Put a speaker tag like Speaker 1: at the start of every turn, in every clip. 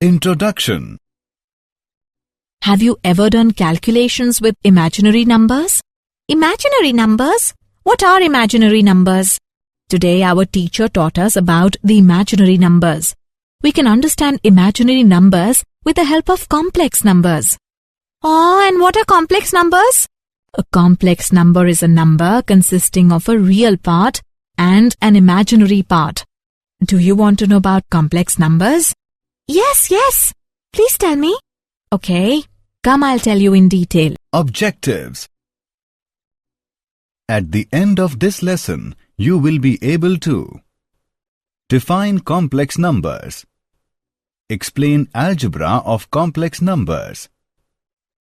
Speaker 1: Introduction.
Speaker 2: Have you ever done calculations with imaginary numbers? Imaginary numbers? What are imaginary numbers? Today our teacher taught us about the imaginary numbers. We can understand imaginary numbers with the help of complex numbers. Oh, and what are complex numbers? A complex number is a number consisting of a real part and an imaginary part. Do you want to know about complex numbers? Yes. Please tell me. Okay, come I'll tell you in detail.
Speaker 1: Objectives. At the end of this lesson, you will be able to define complex numbers, explain algebra of complex numbers,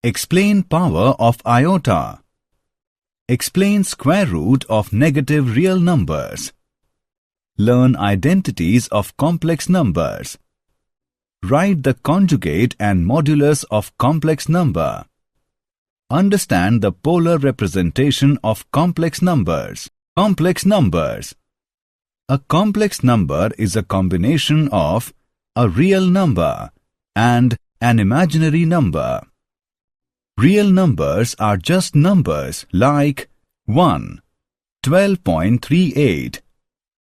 Speaker 1: explain power of iota, explain square root of negative real numbers, learn identities of complex numbers, write the conjugate and modulus of complex number, understand the polar representation of complex numbers. Complex numbers. A complex number is a combination of a real number and an imaginary number. Real numbers are just numbers like 1, 12.38,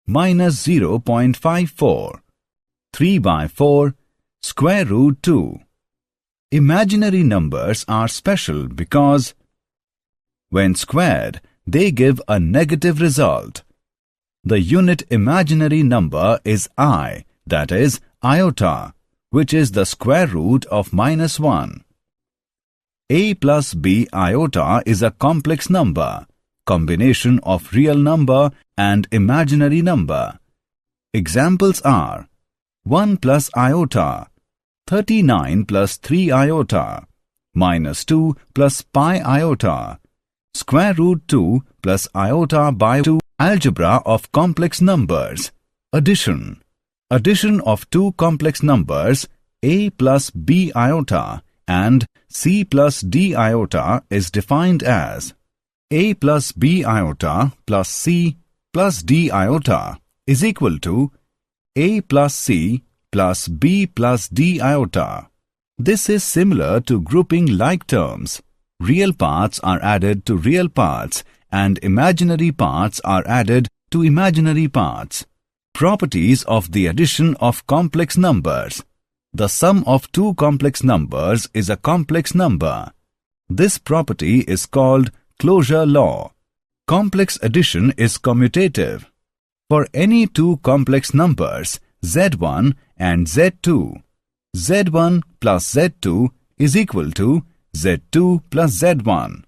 Speaker 1: minus 0.54, 3/4, square root 2. Imaginary numbers are special because when squared, they give a negative result. The unit imaginary number is I, that is iota, which is the square root of -1. a+b iota is a complex number, combination of real number and imaginary number. Examples are 1 plus iota, 39 plus 3 iota, -2 plus pi iota, square root 2 plus iota by 2. Algebra of complex numbers. Addition. Addition of two complex numbers a plus b iota and c plus d iota is defined as a plus b iota plus c plus d iota is equal to a plus c plus b plus d iota. This is similar to grouping like terms. Real parts are added to real parts and imaginary parts are added to imaginary parts. Properties of the addition of complex numbers. The sum of two complex numbers is a complex number. This property is called closure law. Complex addition is commutative. For any two complex numbers, z1 and z2, z1 plus z2 is equal to z2 plus z1.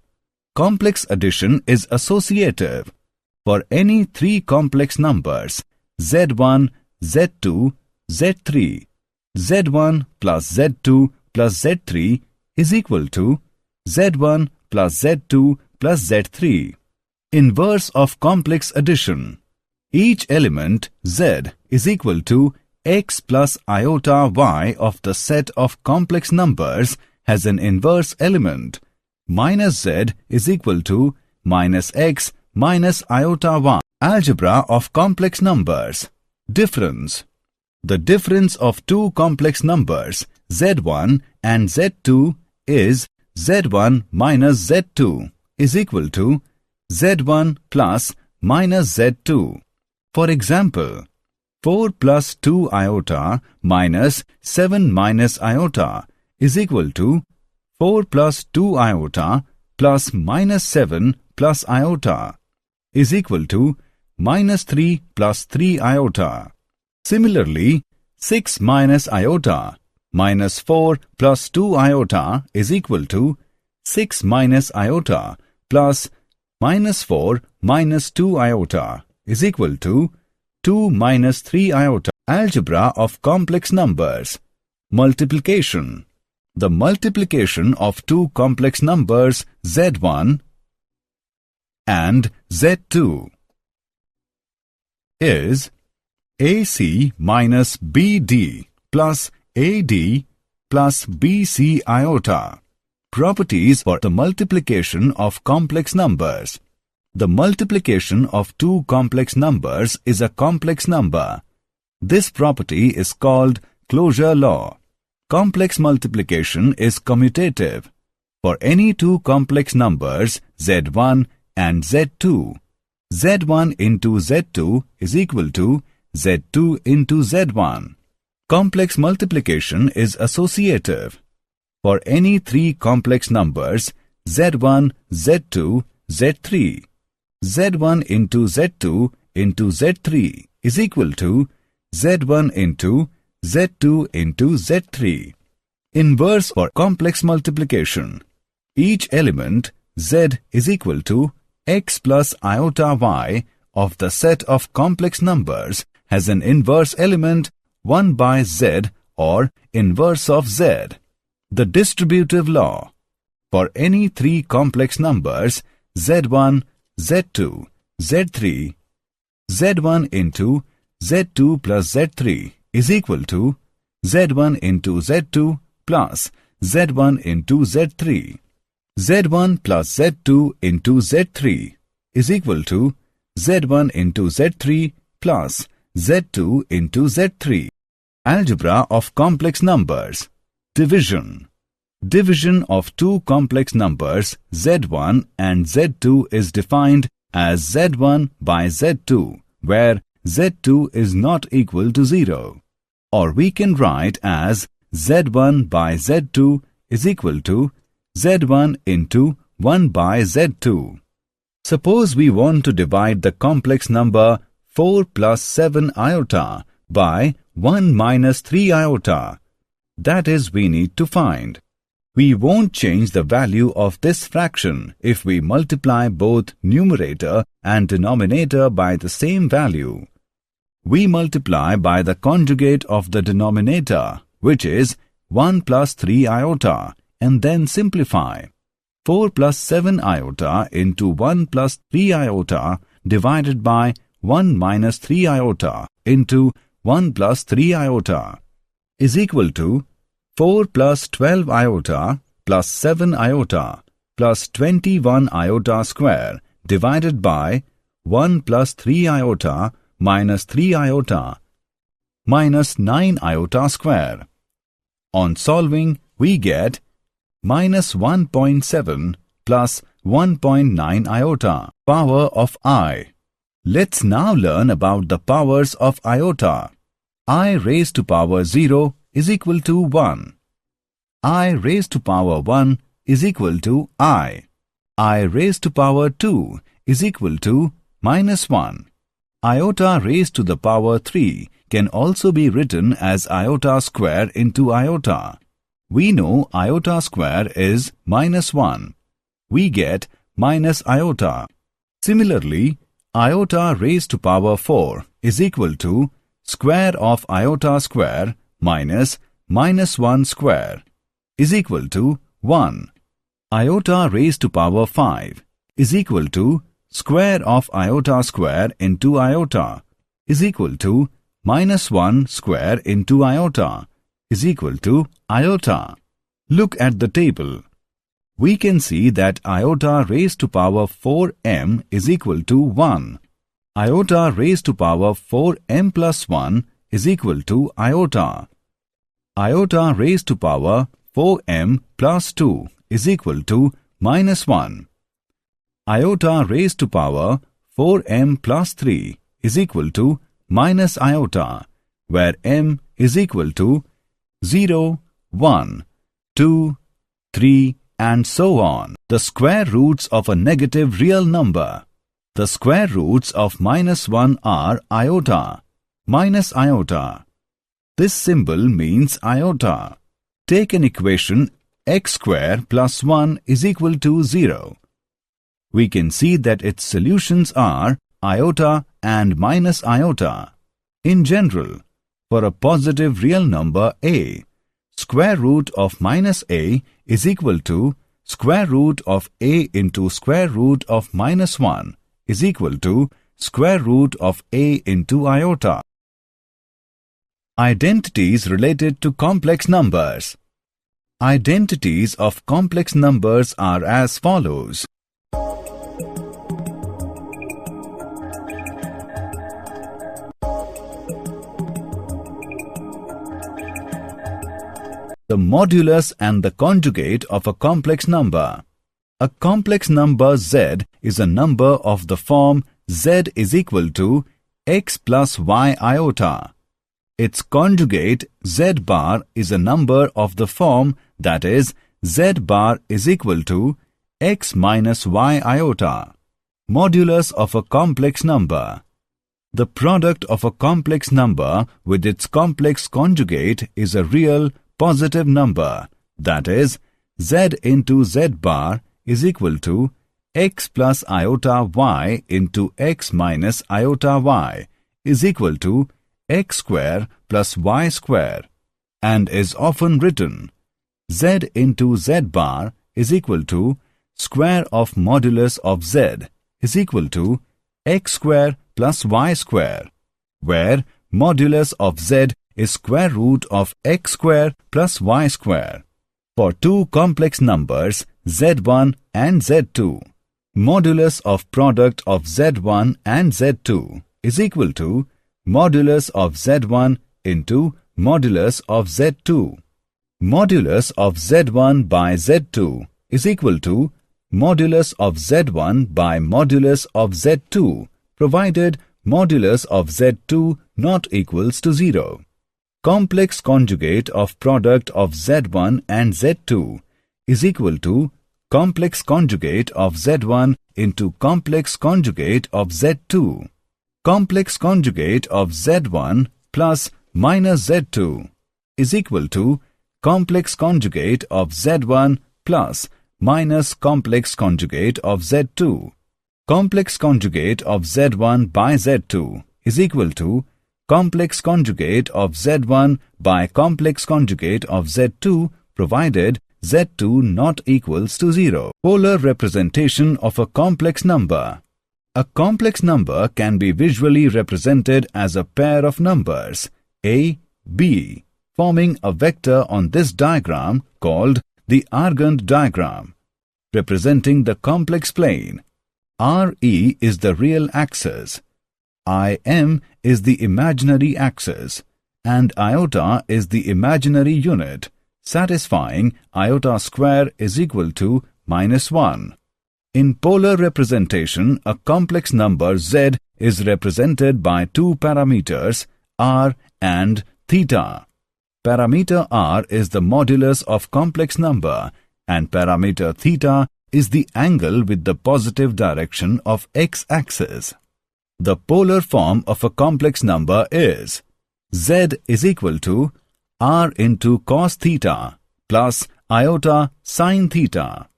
Speaker 1: Complex addition is associative. For any three complex numbers, z1, z2, z3, z1 plus z2 plus z3 is equal to z1 plus z2 plus z3. Inverse of complex addition. Each element z is equal to x plus iota y of the set of complex numbers has an inverse element. Minus z is equal to minus x minus iota y. Algebra of complex numbers. Difference. The difference of two complex numbers z1 and z2 is z1 minus z2 is equal to z1 plus minus z2. For example, 4 plus 2 iota minus 7 minus iota is equal to 4 plus 2 iota plus minus 7 plus iota is equal to minus 3 plus 3 iota. Similarly, 6 minus iota minus 4 plus 2 iota is equal to 6 minus iota plus minus 4 minus 2 iota is equal to 2 minus 3 iota. Algebra of complex numbers. Multiplication. The multiplication of two complex numbers z1 and z2 is AC minus BD plus AD plus BC iota. Properties for the multiplication of complex numbers. The multiplication of two complex numbers is a complex number. This property is called closure law. Complex multiplication is commutative. For any two complex numbers z1 and z2, z1 into z2 is equal to z2 into z1. Complex multiplication is associative. For any three complex numbers z1, z2, z3, z1 into z2 into z3 is equal to z1 into z2 into z3. Inverse for complex multiplication. Each element z is equal to x plus iota y of the set of complex numbers has an inverse element 1 by z or inverse of z. The distributive law. For any three complex numbers z1, z2, z3, z1 into z2 plus z3 is equal to z1 into z2 plus z1 into z3. z1 plus z2 into z3 is equal to z1 into z3 plus z2 into z3. Algebra of complex numbers. Division. Division of two complex numbers z1 and z2 is defined as z1 by z2, where z2 is not equal to 0. Or we can write as z1 by z2 is equal to z1 into 1 by z2. Suppose we want to divide the complex number 4 plus 7 iota by 1 minus 3 iota. That is, we need to find. We won't change the value of this fraction if we multiply both numerator and denominator by the same value. We multiply by the conjugate of the denominator, which is 1 plus 3 iota, and then simplify. 4 plus 7 iota into 1 plus 3 iota divided by 1 minus 3 iota into 1 plus 3 iota is equal to 4 plus 12 iota plus 7 iota plus 21 iota square divided by 1 plus 3 iota minus 3 iota minus 9 iota square. On solving, we get minus 1.7 plus 1.9 iota power of I. Let's now learn about the powers of iota. I raised to power 0 is equal to 1. I raised to power 1 is equal to I. I raised to power 2 is equal to minus 1. Iota raised to the power 3 can also be written as iota square into iota. We know iota square is minus 1. We get minus iota. Similarly, iota raised to power 4 is equal to square of iota square minus minus 1 square is equal to 1. Iota raised to power 5 is equal to square of iota square into iota is equal to minus 1 square into iota is equal to iota. Look at the table. We can see that iota raised to power 4m is equal to 1. Iota raised to power 4m plus 1 is equal to iota. Iota raised to power 4m plus 2 is equal to minus 1. Iota raised to power 4m plus 3 is equal to minus iota, where m is equal to 0, 1, 2, 3, and so on. The square roots of a negative real number. The square roots of minus 1 are iota, minus iota. This symbol means iota. Take an equation x square plus 1 is equal to 0. We can see that its solutions are iota and minus iota. In general, for a positive real number a, square root of minus a is equal to square root of a into square root of minus 1 is equal to square root of a into iota. Identities related to complex numbers. Identities of complex numbers are as follows. the modulus and the conjugate of a complex number. A complex number z is a number of the form z is equal to x plus y iota. Its conjugate z bar is a number of the form, that is, z bar is equal to x minus y iota. Modulus of a complex number. The product of a complex number with its complex conjugate is a real positive number, that is, z into z bar is equal to x plus iota y into x minus iota y is equal to x square plus y square, and is often written z into z bar is equal to square of modulus of z is equal to x square plus y square, where modulus of z is square root of x square plus y square. For two complex numbers z1 and z2, modulus of product of z1 and z2 is equal to modulus of z1 into modulus of z2. Modulus of z1 by z2 is equal to modulus of z1 by modulus of z2, provided modulus of z2 not equals to 0. Complex conjugate of product of z1 and z2 is equal to complex conjugate of z1 into complex conjugate of z2. Complex conjugate of z1 plus minus z2 is equal to complex conjugate of z1 plus minus complex conjugate of z2. Complex conjugate of z1 by z2 is equal to complex conjugate of z1 by complex conjugate of z2, provided z2 not equals to 0. Polar representation of a complex number. A complex number can be visually represented as a pair of numbers a, b, forming a vector on this diagram called the Argand diagram, representing the complex plane. RE is the real axis, IM is the imaginary axis, and iota is the imaginary unit, satisfying iota square is equal to -1. In polar representation, a complex number z is represented by two parameters r and theta. Parameter r is the modulus of complex number, and parameter theta is the angle with the positive direction of x-axis. The polar form of a complex number is z is equal to r into cos theta plus iota sin theta.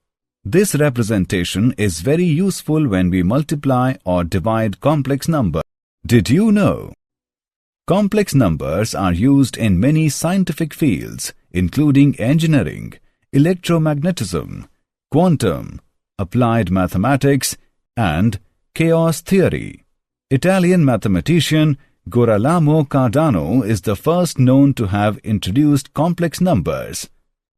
Speaker 1: This representation is very useful when we multiply or divide complex numbers. Did you know? Complex numbers are used in many scientific fields, including engineering, electromagnetism, quantum, applied mathematics, and chaos theory. Italian mathematician Girolamo Cardano is the first known to have introduced complex numbers.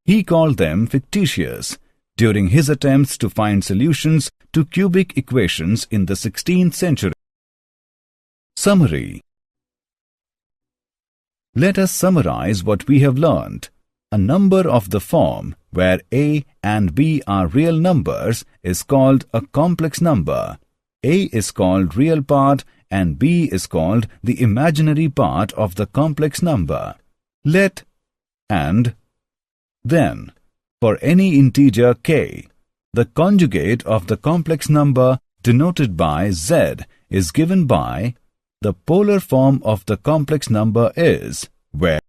Speaker 1: He called them fictitious during his attempts to find solutions to cubic equations in the 16th century. Summary. Let us summarize what we have learned. A number of the form where a and b are real numbers is called a complex number. A is called real part and b is called the imaginary part of the complex number. Let and then, for any integer k, the conjugate of the complex number denoted by z is given by the polar form of the complex number is where